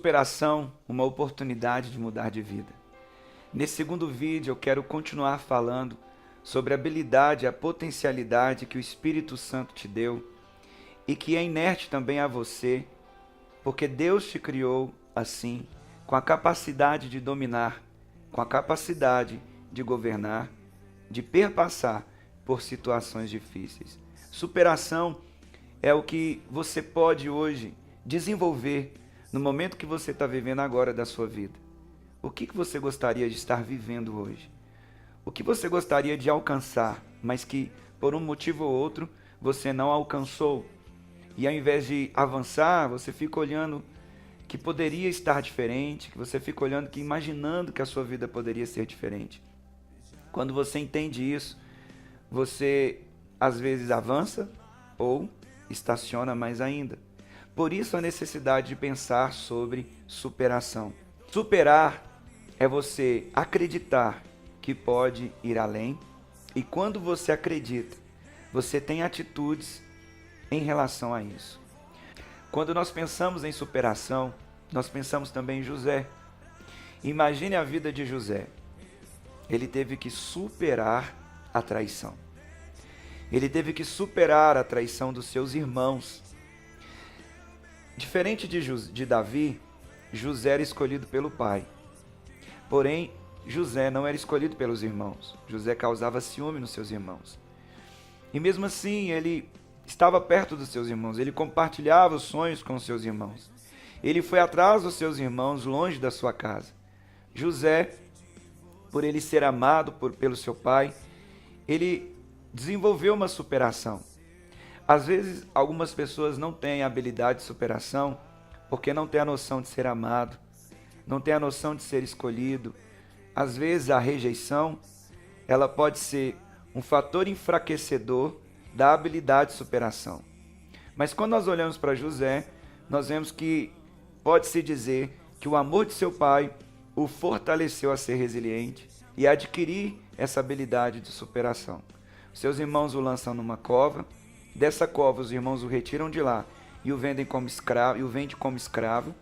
Superação, uma oportunidade de mudar de vida. Nesse segundo vídeo eu quero continuar falando sobre a habilidade, a potencialidade que o Espírito Santo te deu e que é inerte também a você, porque Deus te criou assim, com a capacidade de dominar, com a capacidade de governar, de perpassar por situações difíceis. Superação é o que você pode hoje desenvolver no momento que você está vivendo agora da sua vida. O que você gostaria de estar vivendo hoje? O que você gostaria de alcançar, mas que por um motivo ou outro você não alcançou? E ao invés de avançar, você fica olhando que poderia estar diferente, que você fica olhando, que imaginando que a sua vida poderia ser diferente. Quando você entende isso, você às vezes avança ou estaciona mais ainda. Por isso a necessidade de pensar sobre superação. Superar é você acreditar que pode ir além, e quando você acredita, você tem atitudes em relação a isso. Quando nós pensamos em superação, nós pensamos também em José. Imagine a vida de José. Ele teve que superar a traição. Ele teve que superar a traição dos seus irmãos. Diferente de Davi, José era escolhido pelo pai. Porém, José não era escolhido pelos irmãos. José causava ciúme nos seus irmãos. E mesmo assim, ele estava perto dos seus irmãos. Ele compartilhava os sonhos com os seus irmãos. Ele foi atrás dos seus irmãos, longe da sua casa. José, por ele ser amado pelo seu pai, ele desenvolveu uma superação. Às vezes, algumas pessoas não têm a habilidade de superação porque não têm a noção de ser amado, não têm a noção de ser escolhido. Às vezes, a rejeição, ela pode ser um fator enfraquecedor da habilidade de superação. Mas quando nós olhamos para José, nós vemos que pode-se dizer que o amor de seu pai o fortaleceu a ser resiliente e a adquirir essa habilidade de superação. Seus irmãos o lançam numa cova. Dessa cova, os irmãos o retiram de lá e o vendem como escravo, como escravo.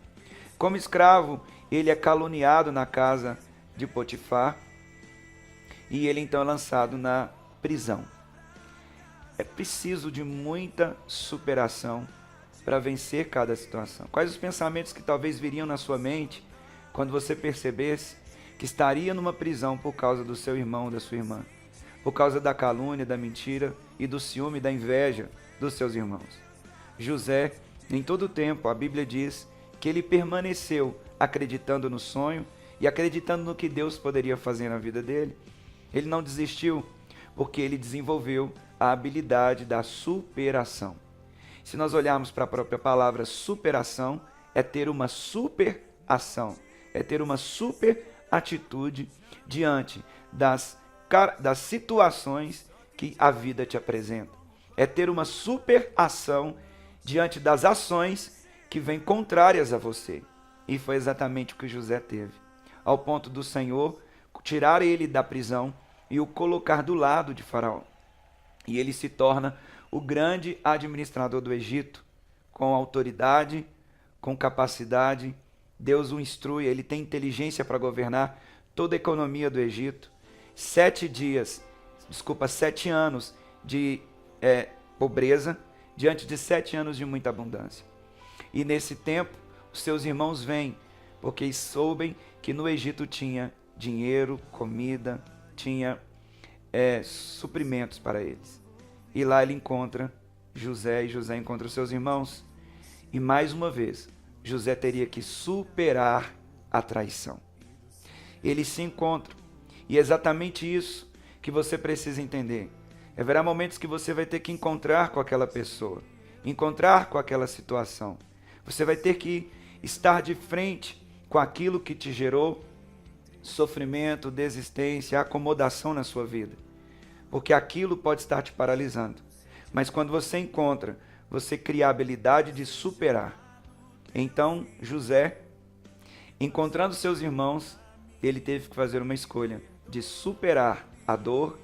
Como escravo, ele é caluniado na casa de Potifar e ele então é lançado na prisão. É preciso de muita superação para vencer cada situação. Quais os pensamentos que talvez viriam na sua mente quando você percebesse que estaria numa prisão por causa do seu irmão ou da sua irmã? Por causa da calúnia, da mentira e do ciúme, da inveja dos seus irmãos. José, em todo o tempo, a Bíblia diz que ele permaneceu acreditando no sonho e acreditando no que Deus poderia fazer na vida dele. Ele não desistiu, porque ele desenvolveu a habilidade da superação. Se nós olharmos para a própria palavra superação, é ter uma super ação, é ter uma super atitude diante das situações que a vida te apresenta. É ter uma super ação diante das ações que vêm contrárias a você. E foi exatamente o que José teve. Ao ponto do Senhor tirar ele da prisão e o colocar do lado de Faraó. E ele se torna o grande administrador do Egito, com autoridade, com capacidade. Deus o instrui, ele tem inteligência para governar toda a economia do Egito. 7 anos de pobreza, diante de 7 anos de muita abundância. E nesse tempo, os seus irmãos vêm, porque soubem que no Egito tinha dinheiro, comida, tinha suprimentos para eles. E lá ele encontra José, e José encontra os seus irmãos. E mais uma vez, José teria que superar a traição. Eles se encontram. E é exatamente isso que você precisa entender. Haverá momentos que você vai ter que encontrar com aquela pessoa, encontrar com aquela situação. Você vai ter que estar de frente com aquilo que te gerou sofrimento, desistência, acomodação na sua vida. Porque aquilo pode estar te paralisando. Mas quando você encontra, você cria a habilidade de superar. Então, José, encontrando seus irmãos, ele teve que fazer uma escolha de superar a dor,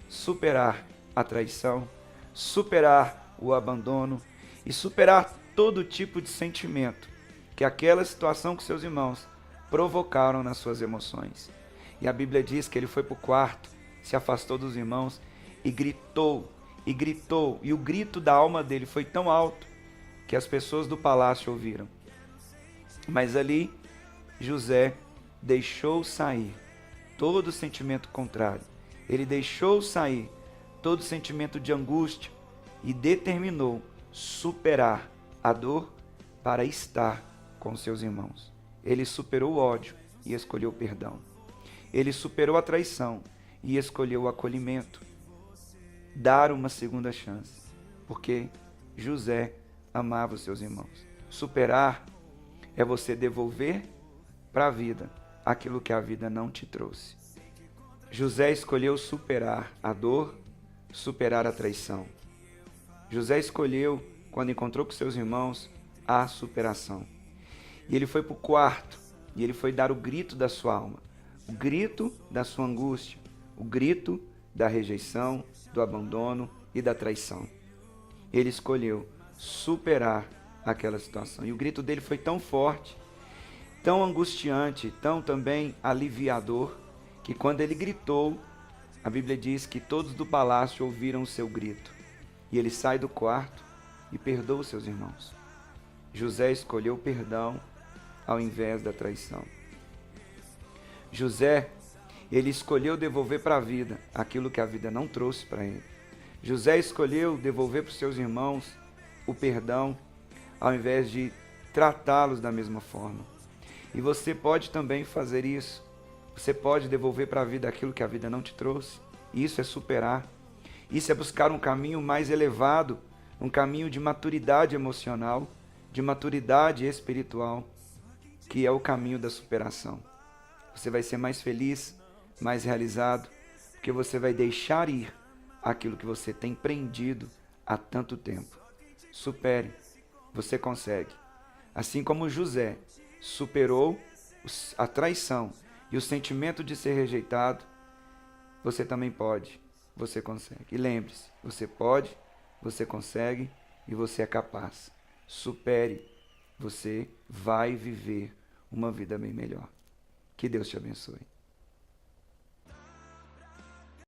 superar a traição, superar o abandono e superar todo tipo de sentimento que aquela situação com seus irmãos provocaram nas suas emoções. E a Bíblia diz que ele foi para o quarto, se afastou dos irmãos e gritou, e gritou. E o grito da alma dele foi tão alto que as pessoas do palácio ouviram. Mas ali, José deixou sair todo sentimento contrário. Ele deixou sair todo sentimento de angústia e determinou superar a dor para estar com seus irmãos. Ele superou o ódio e escolheu o perdão. Ele superou a traição e escolheu o acolhimento. Dar uma segunda chance, porque José amava os seus irmãos. Superar é você devolver para a vida aquilo que a vida não te trouxe. José escolheu superar a dor, superar a traição. José escolheu, quando encontrou com seus irmãos, a superação. E ele foi para o quarto, e ele foi dar o grito da sua alma, o grito da sua angústia, o grito da rejeição, do abandono e da traição. Ele escolheu superar aquela situação. E o grito dele foi tão forte, tão angustiante, tão também aliviador, que quando ele gritou, a Bíblia diz que todos do palácio ouviram o seu grito. E ele sai do quarto e perdoa os seus irmãos. José escolheu o perdão ao invés da traição. José, ele escolheu devolver para a vida aquilo que a vida não trouxe para ele. José escolheu devolver para os seus irmãos o perdão ao invés de tratá-los da mesma forma. E você pode também fazer isso. Você pode devolver para a vida aquilo que a vida não te trouxe. Isso é superar. Isso é buscar um caminho mais elevado, um caminho de maturidade emocional, de maturidade espiritual, que é o caminho da superação. Você vai ser mais feliz, mais realizado, porque você vai deixar ir aquilo que você tem prendido há tanto tempo. Supere, você consegue. Assim como José superou a traição e o sentimento de ser rejeitado, você também pode, você consegue. E lembre-se, você pode, você consegue e você é capaz. Supere, você vai viver uma vida bem melhor. Que Deus te abençoe.